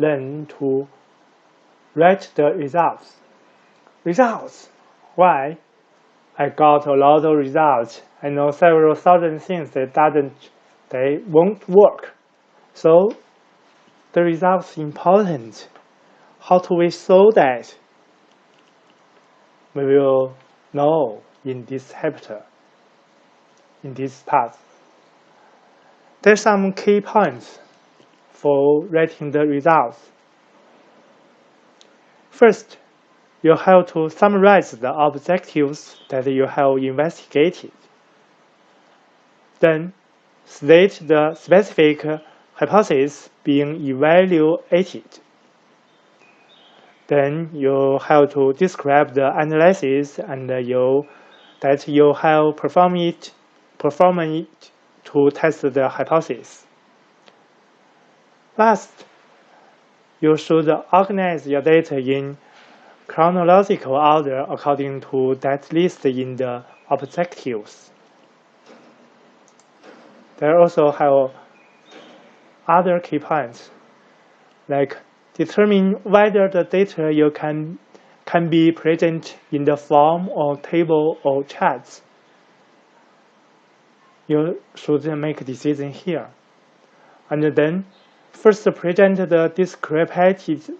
learn to write the results. Results. Why? I got a lot of results. I know several thousand things they won't work. So the results important. How do we solve that? We will know in this chapter, in this part. There's some key points for writing the results. First, you have to summarize the objectives that you have investigated. Then, state the specific hypothesis being evaluated. Then you have to describe the analysis and that you have performed it to test the hypothesis. Last, you should organize your data in chronological order according to that list in the objectives. There also have other key points, like determine whether the data you can be present in the form of table or charts. You should make a decision here. And then first present the descriptive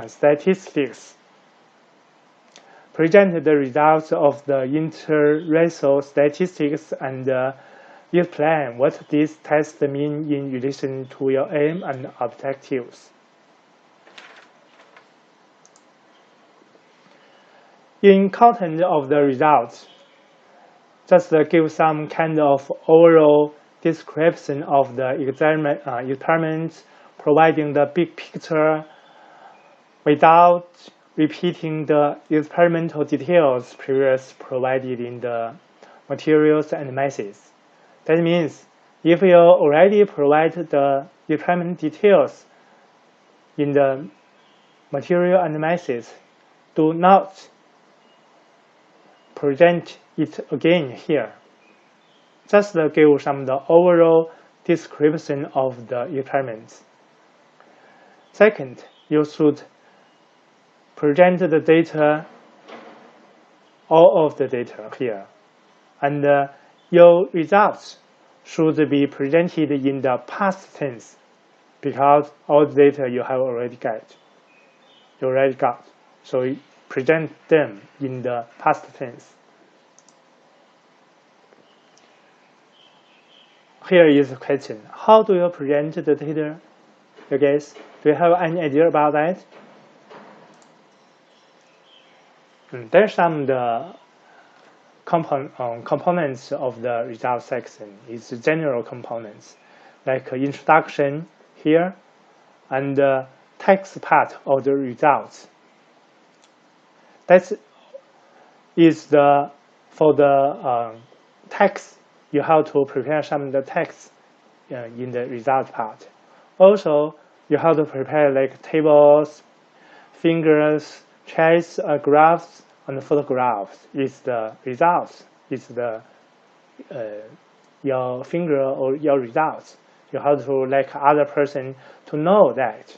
statistics. Present the results of the inter-racial statistics and explain what these tests mean in relation to your aim and objectives. In content of the results, just give some kind of overall description of the experiments, providing the big picture without repeating the experimental details previously provided in the materials and methods. That means if you already provide the experiment details in the material and methods, do not present it again here. Just give some of the overall description of the experiments. Second, you should present the data, all of the data here. And your results should be presented in the past tense because all the data you have already got. So you present them in the past tense. Here is a question. How do you present the data? You guys, do you have any idea about that? There's some the components of the result section. It's general components like introduction here and the text part of the results. That is for the text. You have to prepare some of the text in the result part. Also, you have to prepare like tables, figures, charts, graphs, and photographs. Is the results. Is the your finger or your results. You have to let other person to know that.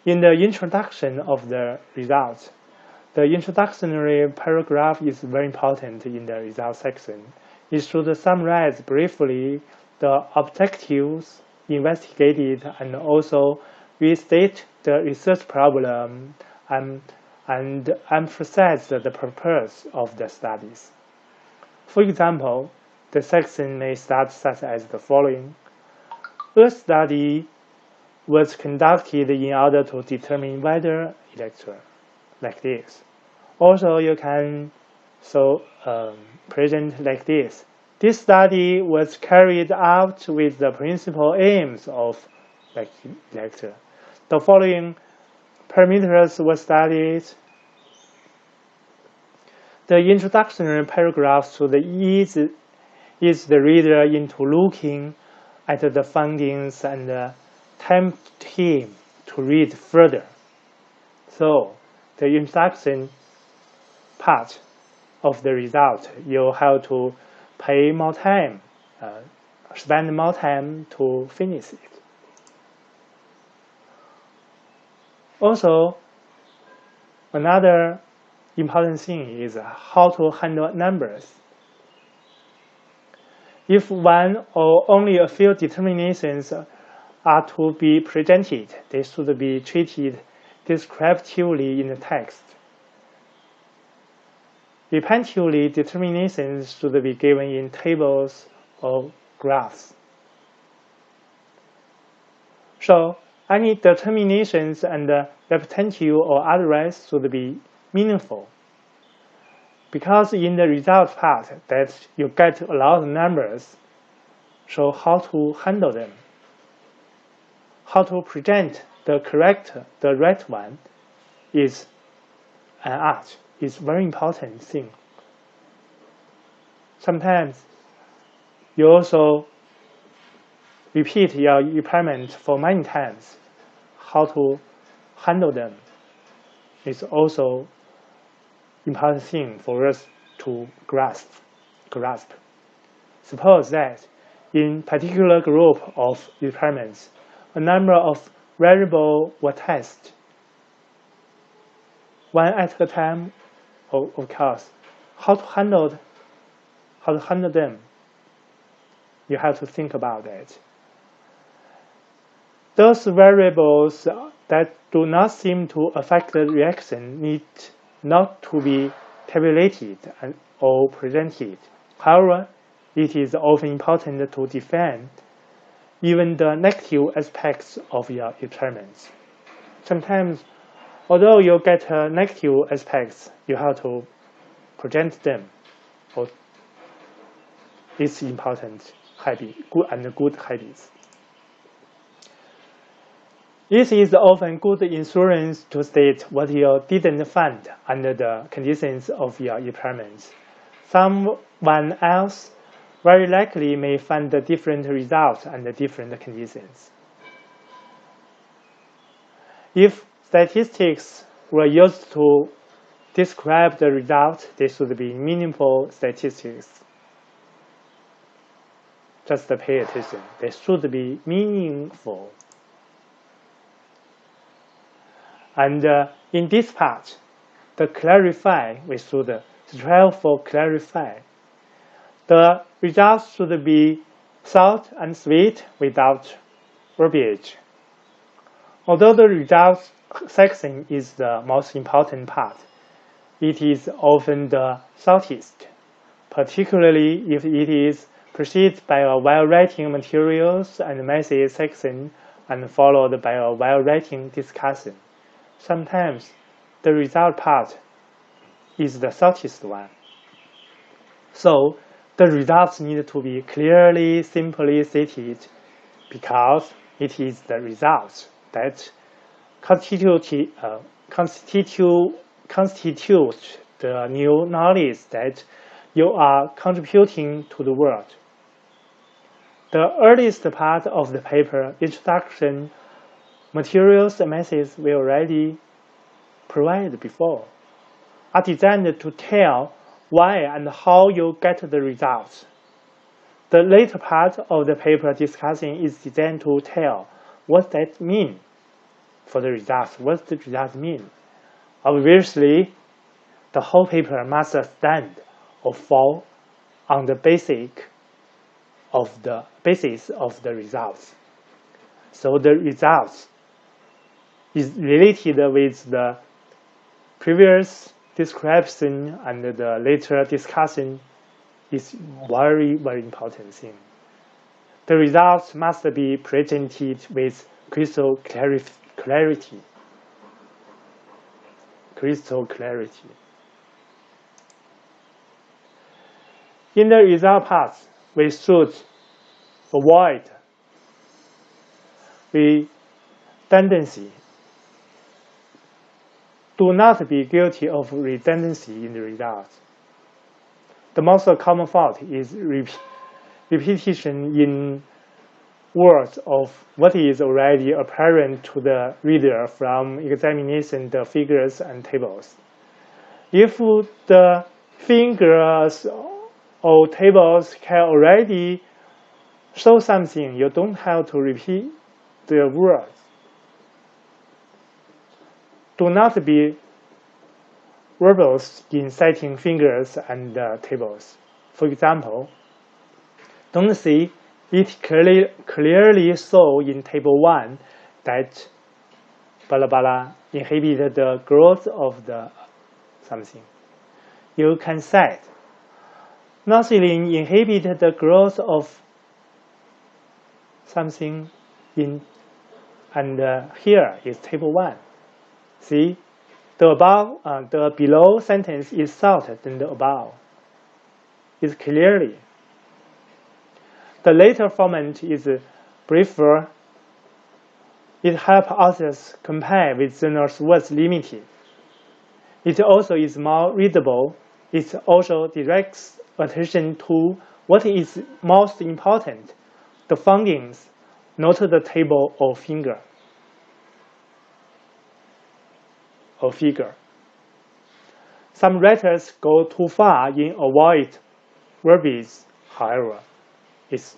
In the introduction of the results, the introductory paragraph is very important in the result section. It should summarize briefly the objectives investigated and also restate the research problem and emphasize the purpose of the studies. For example, the section may start such as the following. A study was conducted in order to determine whether electron, like this. Also, you can present like this. This study was carried out with the principal aims of lecture. The following parameters were studied. The introductory paragraph should ease the reader into looking at the findings and tempt him to read further. So, the introduction part of the result, you have to pay more time, spend more time to finish it. Also, another important thing is how to handle numbers. If one or only a few determinations are to be presented, they should be treated descriptively in the text. Repetitively, determinations should be given in tables or graphs. So, any determinations and repetitive or otherwise should be meaningful. Because in the result part that you get a lot of numbers, so how to handle them, how to present the right one is an art. It's very important thing. Sometimes you also repeat your experiment for many times. How to handle them is also important thing for us to grasp. Suppose that in particular group of experiments, a number of variables were tested, one at a time. Of course, how to handle them, you have to think about it. Those variables that do not seem to affect the reaction need not to be tabulated or presented. However, it is often important to define even the negative aspects of your experiments. Sometimes, although you get negative aspects, you have to present them. It's important habit, good habits. It is often good insurance to state what you didn't find under the conditions of your experiments. Someone else very likely may find different results under different conditions. If statistics were used to describe the result, they should be meaningful statistics. Just pay attention. They should be meaningful. And in this part, we should strive for clarify. The results should be short and sweet without verbiage. Although the results section is the most important part, it is often the shortest, particularly if it is preceded by a well-written materials and message section and followed by a well-written discussion. Sometimes the result part is the shortest one. So the results need to be clearly, simply stated because it is the results that constitute the new knowledge that you are contributing to the world. The earliest part of the paper, introduction, materials and messages we already provided before, are designed to tell why and how you get the results. The later part of the paper discussion is designed to tell what that means for the results. What the results mean? Obviously, the whole paper must stand or fall on the basis of the results. So the results is related with the previous description and the later discussion is very, very important thing. The results must be presented with crystal clarity. In the result parts, we should avoid redundancy. Do not be guilty of redundancy in the results. The most common fault is repetition in words of what is already apparent to the reader from examination the figures and tables. If the fingers or tables can already show something. You don't have to repeat the words. Do not be verbose in citing fingers and tables. For example, don't say it clearly saw in table 1 that blah blah inhibited the growth of the something. You can cite nothing inhibited the growth of something in, and here is table 1. See, the below sentence is shorter than the above. It's clearly. The later format is briefer. It helps authors compare with journals words limited. It also is more readable. It also directs attention to what is most important, the findings, not the table or figure. Some writers go too far in avoid verbiage, however, is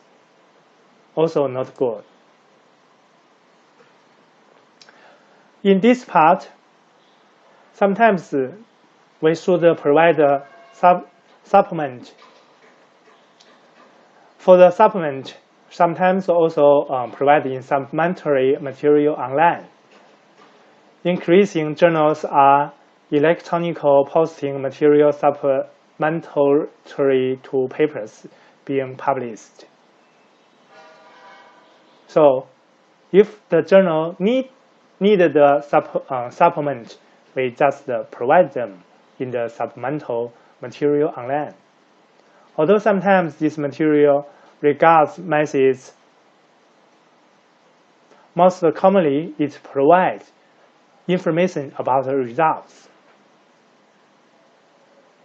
also not good. In this part, sometimes we should provide a supplement. For the supplement, sometimes also providing supplementary material online. Increasing journals are electronic posting material supplementary to papers being published. So, if the journal needed the supplement, we just provide them in the supplemental material online. Although sometimes this material regards methods, most commonly it provides information about the results.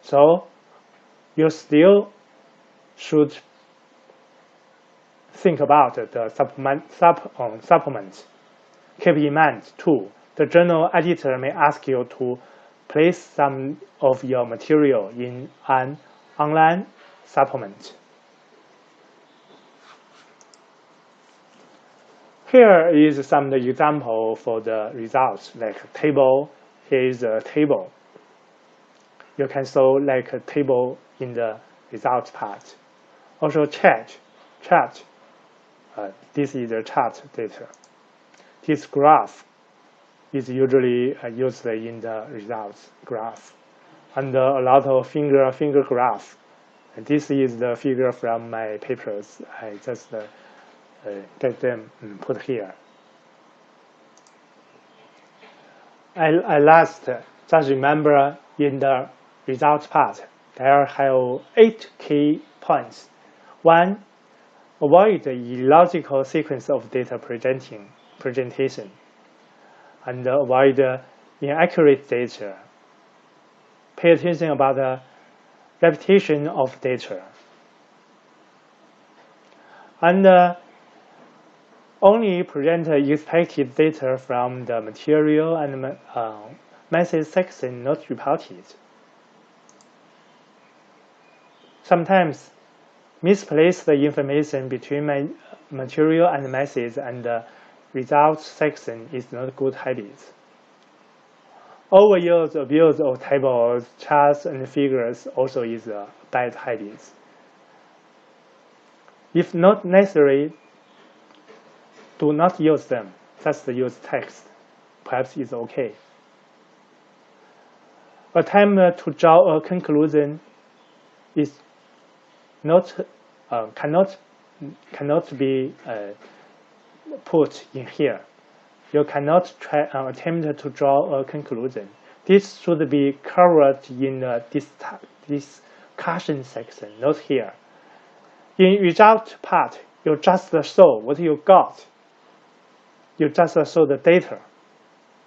So you still should think about the supplement. Keep in mind too, the journal editor may ask you to place some of your material in an online supplement. Here is some example for the results, like table. Here is a table. You can show like a table in the results part. Also chart. This is the chart data. This graph is usually used in the results graph, and a lot of finger graph. And this is the figure from my papers. I just get them put here. I last just remember in the results part there have 8 key points. 1. Avoid the illogical sequence of data presentation, and avoid inaccurate data. Pay attention about the repetition of data, and only present expected data from the material and message section not reported. Sometimes misplace the information between my material and message and the results section is not good habit. Overuse, abuse of tables, charts, and figures also is a bad habit. If not necessary, do not use them. Just use text. Perhaps it's okay. Attempt to draw a conclusion is not cannot be put in here. You cannot attempt to draw a conclusion. This should be covered in the discussion section, not here. In result part, you just show what you got. You just show the data.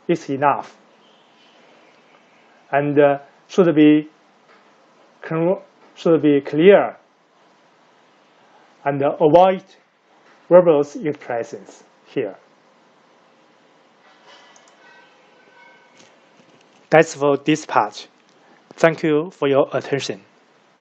It's enough. And should be clear and avoid verbose expressions here. That's for this part. Thank you for your attention.